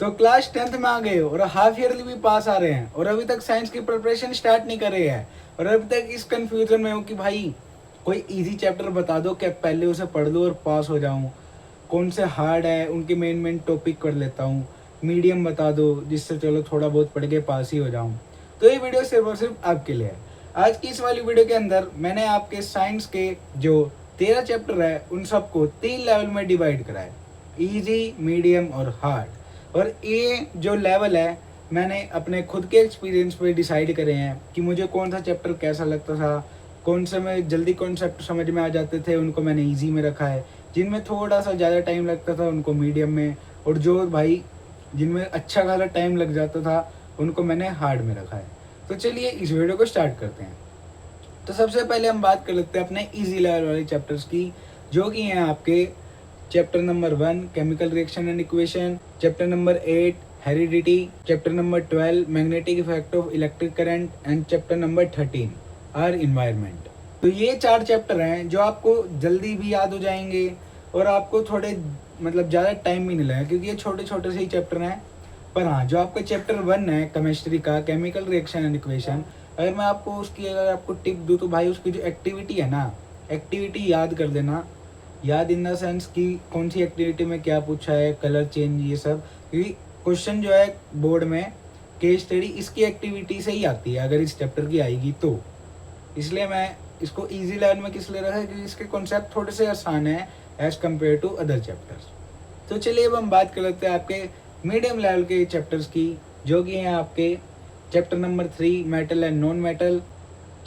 तो class 10th में आ गए हो और हाफ ईयरली भी पास आ रहे हैं और अभी तक साइंस की प्रिपरेशन स्टार्ट नहीं कर रहे हैं और अभी तक इस कंफ्यूजन में हूँ कि भाई कोई इजी चैप्टर बता दो कि पहले उसे पढ़ लूँ और पास हो जाऊँ। कौन से हार्ड है उनके मेन मेन टॉपिक कर लेता हूँ। मीडियम बता दो जिससे चलो थोड़ा बहुत पढ़ के पास ही हो जाऊँ। तो ये वीडियो सिर्फ और सिर्फ आपके लिए है। आज की इस वाली वीडियो के अंदर मैंने आपके साइंस के जो 13 चैप्टर है उन सबको 3 लेवल में डिवाइड करा है, ईजी, मीडियम और हार्ड। और ये जो लेवल है मैंने अपने खुद के एक्सपीरियंस पे डिसाइड करे हैं कि मुझे कौन सा चैप्टर कैसा लगता था, कौन से में जल्दी कॉन्सेप्ट समझ में आ जाते थे उनको मैंने ईजी में रखा है, जिनमें थोड़ा सा ज़्यादा टाइम लगता था उनको मीडियम में, और जो भाई जिनमें अच्छा खासा टाइम लग जाता था उनको मैंने हार्ड में रखा है। तो चलिए इस वीडियो को स्टार्ट करते हैं। तो सबसे पहले हम बात कर लेते हैं अपने इजी लेवल वाले चैप्टर्स की, जो कि हैं आपके chapter number 1 chemical reaction and equation, chapter number 8 heredity, chapter number 12 magnetic effect of electric current and chapter number 13 are environment. तो ये 4 चैप्टर हैं जो आपको जल्दी भी याद हो जाएंगे और आपको थोड़े मतलब ज़्यादा टाइम भी नहीं लगेगा क्योंकि ये छोटे छोटे से ही चैप्टर हैं। पर हाँ, जो आपका चैप्टर 1 है केमिस्ट्री का केमिकल रिएक्शन एंड इक्वेशन, अगर मैं आपको उसकी अगर आपको टिप दूँ तो भाई उसकी जो एक्टिविटी है ना, एक्टिविटी याद कर देना। याद इन द सेंस कि कौन सी एक्टिविटी में क्या पूछा है, कलर चेंज, ये सब, क्योंकि क्वेश्चन जो है बोर्ड में केस स्टडी इसकी एक्टिविटी से ही आती है अगर इस चैप्टर की आएगी तो। इसलिए मैं इसको इजी लेवल में किस लिए रखा है क्योंकि इसके कॉन्सेप्ट थोड़े से आसान है as compare to other chapters. तो चलिए अब हम बात कर लेते हैं आपके मीडियम लेवल के चैप्टर्स की, जो कि हैं आपके chapter number 3 metal and non metal,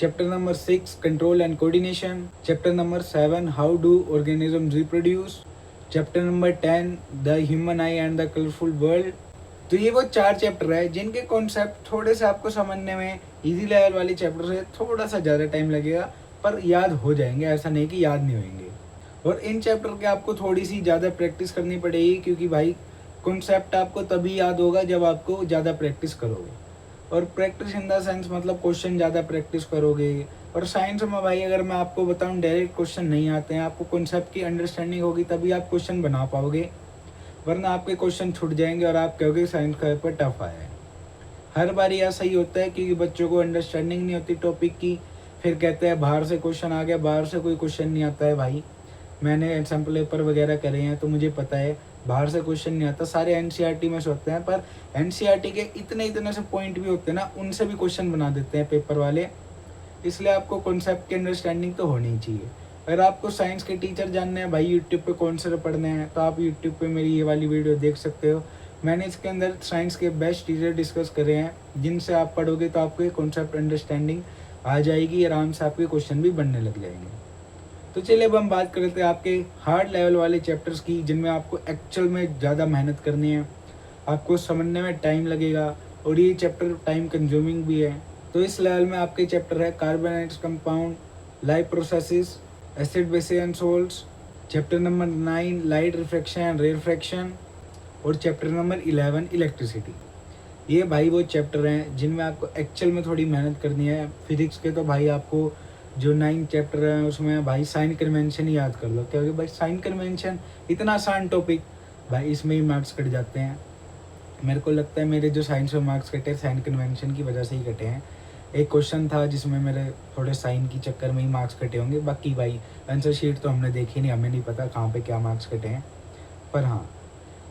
chapter number 6 control and coordination, chapter number 7 how do organism reproduce, chapter number 10 the human I and the colourful world. तो ये वो 4 चैप्टर है जिनके कॉन्सेप्ट थोड़े से आपको समझने में इजी लेवल वाले चैप्टर से थोड़ा सा ज़्यादा टाइम लगेगा, पर याद हो जाएंगे, ऐसा नहीं कि याद नहीं होंगे। और इन चैप्टर के आपको थोड़ी सी ज़्यादा प्रैक्टिस करनी पड़ेगी क्योंकि भाई कॉन्सेप्ट आपको तभी याद होगा जब आपको ज़्यादा प्रैक्टिस करोगे। और प्रैक्टिस इन द सेंस मतलब क्वेश्चन ज़्यादा प्रैक्टिस करोगे। और साइंस में भाई अगर मैं आपको बताऊं डायरेक्ट क्वेश्चन नहीं आते हैं, आपको कॉन्सेप्ट की अंडरस्टैंडिंग होगी तभी आप क्वेश्चन बना पाओगे, वरना आपके क्वेश्चन छूट जाएंगे और आप कहोगे साइंस का पेपर टफ आया है। हर बार ऐसा ही होता है क्योंकि बच्चों को अंडरस्टैंडिंग नहीं होती टॉपिक की, फिर कहते हैं बाहर से क्वेश्चन आ गया, बाहर से कोई क्वेश्चन नहीं आता है। भाई मैंने सैम्पल पेपर वगैरह करे हैं तो मुझे पता है बाहर से क्वेश्चन नहीं आता, सारे एनसीईआरटी में से होते हैं, पर एनसीईआरटी के इतने इतने से पॉइंट भी होते हैं ना, उनसे भी क्वेश्चन बना देते हैं पेपर वाले। इसलिए आपको कॉन्सेप्ट की अंडरस्टैंडिंग तो होनी ही चाहिए। अगर आपको साइंस के टीचर जानने हैं भाई यूट्यूब पे कौन से पढ़ने हैं, तो आप यूट्यूब पे मेरी ये वाली वीडियो देख सकते हो। मैंने इसके अंदर साइंस के बेस्ट टीचर डिस्कस करे हैं जिनसे आप पढ़ोगे तो आपको कॉन्सेप्ट अंडरस्टैंडिंग आ जाएगी, आराम से आपके क्वेश्चन भी बनने लग जाएंगे। तो चलिए अब हम बात कर लेते हैं आपके हार्ड लेवल वाले चैप्टर्स की, जिनमें आपको एक्चुअल में ज़्यादा मेहनत करनी है, आपको समझने में टाइम लगेगा और ये चैप्टर टाइम कंज्यूमिंग भी है। तो इस लेवल में आपके चैप्टर है carbonates compound, life processes, acid bases and salts, chapter number 9 light refraction and refraction, और चैप्टर नंबर 11 इलेक्ट्रिसिटी। ये भाई वो चैप्टर हैं जिनमें आपको एक्चुअल में थोड़ी मेहनत करनी है। फिजिक्स के तो भाई आपको जो 9 चैप्टर हैं उसमें भाई साइन कन्वेंशन ही याद कर लो, क्योंकि भाई साइन कन्वेंशन इतना आसान टॉपिक, भाई इसमें ही मार्क्स कट जाते हैं। मेरे को लगता है मेरे जो साइंस में मार्क्स कटे साइन कन्वेंशन की वजह से ही कटे हैं। एक क्वेश्चन था जिसमें मेरे थोड़े साइन की चक्कर में ही मार्क्स कटे होंगे, बाकी भाई आंसर शीट तो हमने देखी नहीं, हमें नहीं पता कहाँ पे क्या मार्क्स कटे हैं, पर हाँ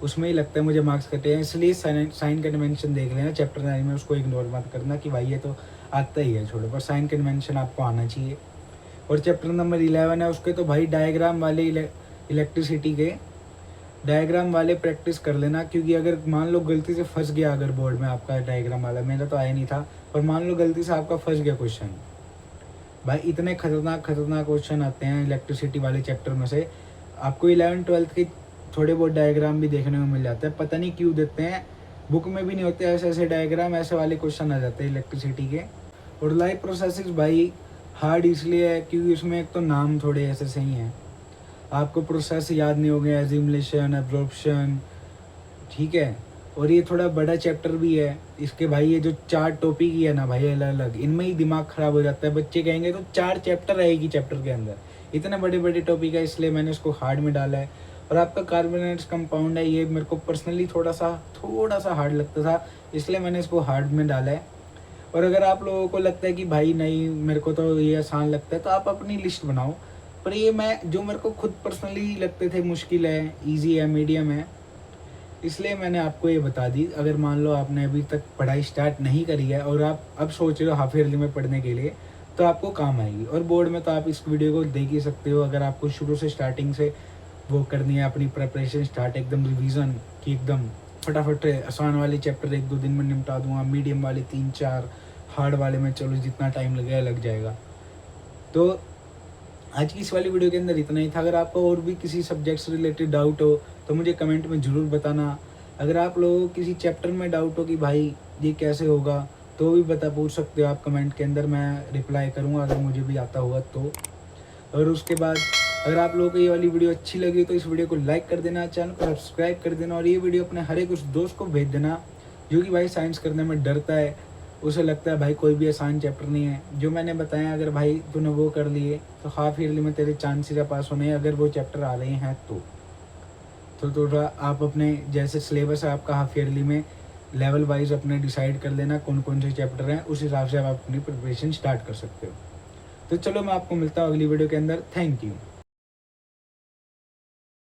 उसमें ही लगता है मुझे मार्क्स कटे हैं। इसलिए साइन कन्वेंशन देख लेना चैप्टर 9 में, उसको इग्नोर मत करना कि भाई ये तो आता ही है छोड़ो, पर साइन कन्वेंशन आपको आना चाहिए। और चैप्टर नंबर 11 है उसके तो भाई डायग्राम वाले इलेक्ट्रिसिटी के डायग्राम वाले प्रैक्टिस कर लेना, क्योंकि अगर मान लो गलती से फंस गया अगर बोर्ड में आपका डायग्राम वाला, मेरा तो आया नहीं था, पर मान लो गलती से आपका फंस गया क्वेश्चन, भाई इतने खतरनाक खतरनाक क्वेश्चन आते हैं इलेक्ट्रिसिटी वाले चैप्टर में से। आपको 11th-12th के थोड़े बहुत डायग्राम भी देखने को मिल जाते हैं, पता नहीं क्यों देते हैं, बुक में भी नहीं होते ऐसे ऐसे डायग्राम, ऐसे वाले क्वेश्चन आ जाते हैं इलेक्ट्रिसिटी के। और लाइफ प्रोसेसेस भाई हार्ड इसलिए है क्योंकि उसमें एक तो नाम थोड़े ऐसे सही हैं, आपको प्रोसेस याद नहीं हो गया, एजिमुलेशन, एब्जॉर्प्शन, ठीक है। और ये थोड़ा बड़ा चैप्टर भी है, इसके भाई ये जो 4 टॉपिक ही है ना भाई अलग अलग, इनमें ही दिमाग खराब हो जाता है। बच्चे कहेंगे तो 4 चैप्टर रहेगी चैप्टर के अंदर, इतने बड़े बड़े टॉपिक है, इसलिए मैंने इसको हार्ड में डाला है। और आपका कार्बोनेट्स कंपाउंड है, ये मेरे को पर्सनली थोड़ा सा हार्ड लगता था, इसलिए मैंने इसको हार्ड में डाला है। और अगर आप लोगों को लगता है कि भाई नहीं मेरे को तो ये आसान लगता है, तो आप अपनी लिस्ट बनाओ। पर ये मैं जो मेरे को खुद पर्सनली लगते थे मुश्किल है, ईज़ी है, मीडियम है, इसलिए मैंने आपको ये बता दी। अगर मान लो आपने अभी तक पढ़ाई स्टार्ट नहीं करी है और आप अब सोच रहे हो हाफ ईयरली में पढ़ने के लिए, तो आपको काम आएगी। और बोर्ड में तो आप इस वीडियो को देख ही सकते हो। अगर आपको शुरू से स्टार्टिंग से वो करनी है अपनी प्रिपरेशन स्टार्ट, एकदम रिवीजन की, एकदम फटाफट आसान वाले चैप्टर 1-2 दिन में निपटा दूंगा, मीडियम वाले 3-4, हार्ड वाले में चलो जितना टाइम लगेगा लग जाएगा। तो आज की इस वाली वीडियो के अंदर इतना ही था। अगर आपको और भी किसी सब्जेक्ट से रिलेटेड डाउट हो तो मुझे कमेंट में ज़रूर बताना। अगर आप लोगों को किसी चैप्टर में डाउट हो कि भाई ये कैसे होगा, तो भी पूछ सकते हो आप कमेंट के अंदर, मैं रिप्लाई करूँगा अगर मुझे भी आता होगा तो। और उसके बाद अगर आप लोगों को ये वाली वीडियो अच्छी लगी तो इस वीडियो को लाइक कर देना, चैनल को सब्सक्राइब कर देना, और ये वीडियो अपने हर एक उस दोस्त को भेज देना जो कि भाई साइंस करने में डरता है, उसे लगता है भाई कोई भी आसान चैप्टर नहीं है। जो मैंने बताया अगर भाई तूने वो कर लिए तो हाफ ईयरली में तेरे चांसेस है पास होने, अगर वो चैप्टर आ रहे हैं तो थोड़ा आप अपने जैसे सिलेबस है आपका हाफ ईयरली में लेवल वाइज अपने डिसाइड कर लेना कौन कौन से चैप्टर हैं, उस हिसाब से आप अपनी प्रिपरेशन स्टार्ट कर सकते हो। तो चलो मैं आपको मिलता हूँ अगली वीडियो के अंदर। Thank you.